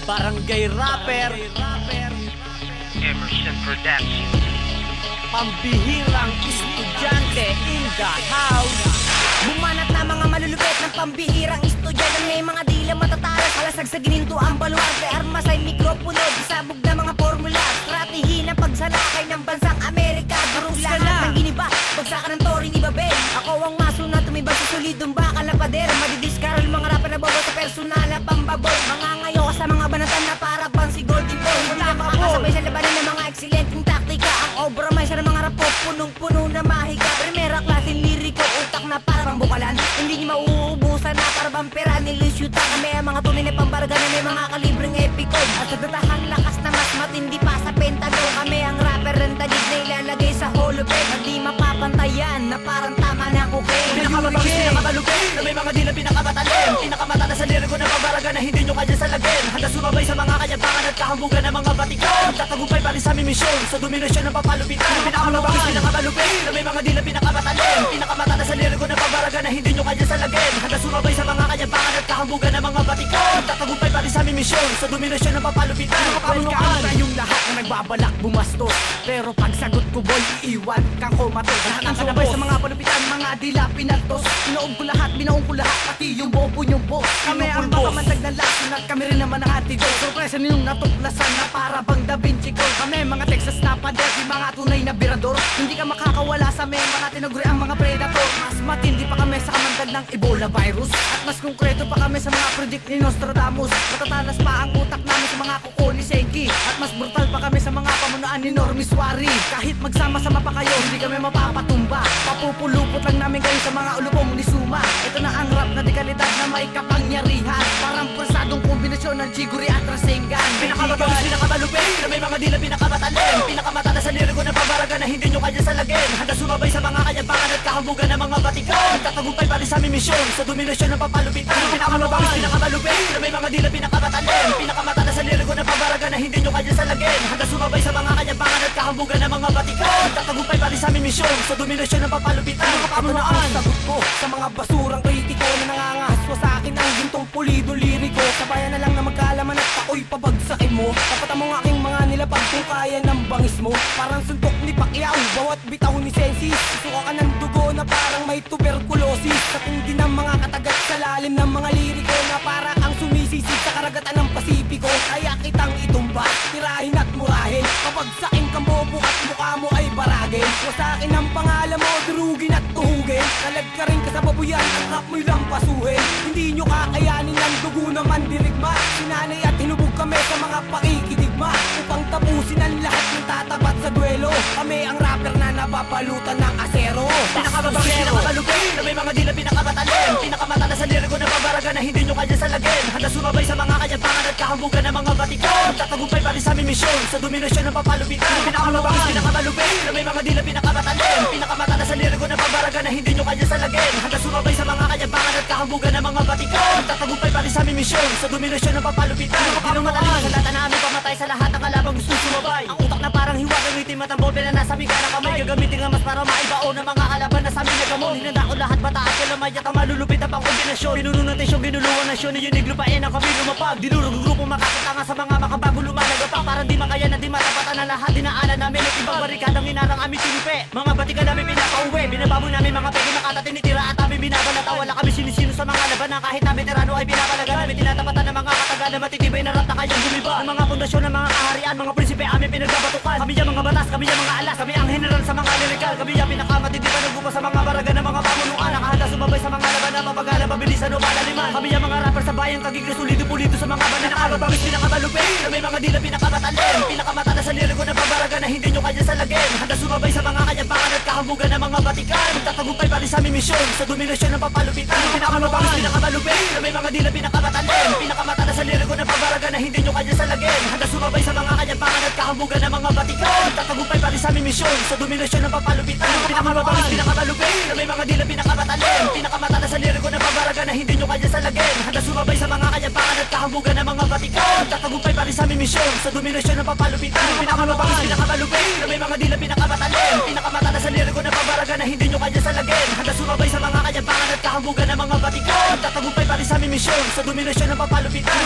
Barangay Rapper, Emerson Production. pambihirang estudyante in the house. Bumanat na mga malulupit ng pambihirang estudyante. May mga dila matatalas, halasag sa gininto ang baluarte. Armas ay mikropono, disabog na mga formula. Strategy ng pagsalakay ng bansang Amerika. Durong lahat ng giniba, bagsakan ng toring ibabel. Ako ang maso na tumibag sa solidong bakal na pader. Madidiskarol mga rapper na babaw sa personal na pambabol. Mga ngayo ka sa mga banatan na para bang si Golden Boy. Hindi na makakasabay sa labanan ng mga eksilenteng taktika. Ang obra may sa mga rapo, punong-puno na mahiga. Primera klase liriko, utak na parang bukalan. Hindi niyo mauubusan na para bang pera nilusyuta. Kami ang mga tunay na pambarga na may mga kalibreng epiko. At sa datahang lakas na mas matindi pa sa Pentagon. Kami ang rapper ng tagig na ilalagay sa Hall of Fame. Hindi mapapantayan na parang tama na cocaine. Pinakamabangis, pinakamalupin, na may mga dila pinakamatalim. Pinakamata na sa liriko na pambaraga na hindi nyo kanya sa lagin. Handa sumabay sa mga kanyabangan at kahambugan ng mga batikan. Tatagumpay pa rin sa aming misyon, sa dominasyon ng papalupitan. Pinakamabangis, pinakamalupin, na may mga dila pinakamatalim. Pinakamata na sa liriko na pambaraga na hindi nyo kanya sa lagin. Handa sumabay sa mga kanyabangan at kahambugan ng mga batikan. Tatagumpay pa rin sa aming misyon, sa dominasyon ng papalupitan. Welcome tayong lahat na nagbabalak bumastos. Pero pagsagot ko boy, iiwan kang komatos. Lahat ng kanabay sa mga palupitan, mga dila pinaltos. Pinaog ko lahat, binaong ko lahat, pati yung bobo yung boss. Kami ang makamandag na lason at kami rin naman ang hatigo. Sorpresa ninyong natuklasan na para bang Da Vinci Code. Kami mga Texas na pader, di mga tunay na birador. Hindi ka makakawala sa memba natin, tinaguri ang mga predator. Mas matindi pa kami sa kamandag ng Ebola virus. At mas konkreto pa kami sa mga predict ni Nostradamus. Matatalas pa ang utak namin sa mga kuko ni Senki. At mas brutal pa kami sa mga pamunaan ni Normie Suari. Kahit magsama-sama pa kayo, hindi kami mapapatumba. Papupulupot lang namin kayo sa mga ulupong ni Suma. Ito na ang rap na dekalidad na may kapangyarihan. Parang pulsadong kombinasyon ng Jiguri at Rasengan. Pinakamabangis, pinakamalupin, na may mga dila pinakamatalim. Pinakamata na sa liriko na pabaraga na hindi nyo kanya sa lagin. Handa sumabay sa mga kanyabangan at kahambugan ng mga batikan. Tatagumpay pa rin sa aming misyon, sa dominasyon ng papalupitan. Pinakamabangis, pinakamalupin, na may mga dila pinakamatalim. Pinakamata na sa liriko na pabaraga na hindi nyo kanya sa lagin. Handa sumabay sa mga kanyabangan at kahambugan ng mga batikan. Tatagumpay pa rin sa aming misyon, sa dominasyon ng papalupitan. Ito na ang sagot ko sa mga basurang kritiko na nangangahaswa sa akin ang gintong pulido liriko. Sabayan na lang na magkaalaman at ako'y pabagsakin mo. Tapatan mo ang aking mga nilapag kung kaya ng bangis mo. Parang suntok ni Pacquiao, bawat bitaw ni Sensi. Susuka ka ng dugo na parang may tuberculosis. Sa tindi ng mga katagat sa lalim ng mga liriko na para kang sumisisig sa karagatan ng Pasipiko. Kaya kitang itumba, tirahin at murahin. Pabagsakin kang bobo at mukha mo ay baragin. Wasakin ang pangalan mo, durugin at tuhugin. Kalag ka rin ka sa babuyan, ang rap mo'y lampasuhin. Hindi nyo kakayanin ang dugo naman dirigma. Sinanay at hinubog kami sa mga pakikidigma upang tapusin ang lahat ng tatapat sa duelo. Kami ang rapper na nababalutan ng asero. Pinakamabangis, pinakamalupin, na may mga dila pinakamatalim. Pinakamata na sa liriko na pabaraga na hindi nyo kanya sa lagin. Handa sumabay sa mga kanyabangan at kahambugan ng mga batikan. Tatagumpay pa rin sa aming misyon, sa dominasyon ng papalupitan. Pinakamabangis, pinakamalupin, na may mga dila pinakamatalim. Pinakamata na sa liriko na pabaraga na hindi nyo kanya sa lagin. Handa sumabay sa mga kanyabangan at kahambugan ng mga batikan. Tatagumpay pa rin sa aming misyon, sa dominasyon ng papalupitan. Pinamatalim sa lahat na namin pamatay sa lahat ng kalabang gusto sumabay. Ang utak na parang hiwa, gamitin matambol, na nasa aming kanang kamay. Gagamitin nga mas para maibao ng mga kalaban na sa aming nagamon. Hinanda ko lahat bataas, kalamay at ang malulupit na pangkombinasyon. Pinuno ng tensyong ginuluwang nasyon, na yunig lupain ang kami lumapag. Dinurog ang grupo makakatanga sa mga makabago lumalagapak. Parang di makaya na di matapatan ang lahat. Dinaanan namin at ibang barikadang inarang aming tinupi. Mga batikan namin pinapauwi, binabamo namin mga pegi makata tinitira at aming binabanata. Wala kami sinisino sa mga laban na kahit namin tirano ay pinapalaga namin. Tinatapatan ng mga kataga na matitibay na rap na kayang gumiba. Ang mga pundasyon ng mga kaharian, mga prinsipe aming pinagbabatukan. Kami yung mga batas, kami yung mga alas, kami ang general sa mga lirikal. Kami yung pinakamatindi pa nagbupa sa mga baraga ng mga pamunuan. Nakahanda sumabay sa mga laban na mapagala, mabilisan o palaliman. Kami yung mga rapper sa bayan, kagigil sulido-pulido sa mga banal. Pinakamabangis, pinakamalupin, na may mga dila pinakamatalim. Pinakamata na sa liriko na pabaraga na hindi nyo kanya sa lagin. Handa sumabay sa mga kanyabangan at kahambugan ng mga batikan. Tatagumpay pa rin sa aming misyon, sa dominasyon ng papalupitan. Pinakamabangis, pinakamalupin, na may mga dila pinakamatalim. Pinakamata na sa liriko na pabaraga na hindi nyo kanya sa lagin. Handa sumabay sa mga kanyabangan at kahambugan ng mga batikan. Tatagumpay pa rin sa aming misyon, sa dominasyon ng papalupitan. Pinakamabangis, pinakamalupin, na may mga dila pinakamatalim. Pinakamata na sa liriko na pabaraga na hindi nyo kanya sa lagin. Handa sumabay sa mga kanyabangan at kahambugan ng mga batikan. Tatagumpay pa rin sa aming misyon, sa dominasyon ng papalupitan. Pinakamabangis, pinakamalupin, na may mga dila pinakamatalim. Pinakamata na sa liriko na pabaraga na hindi nyo kanya sa lagin. Handa sumabay sa mga kanyabangan at kahambugan ng mga batikan. Tatagumpay pa rin sa aming misyon, sa dominasyon ng papalupitan.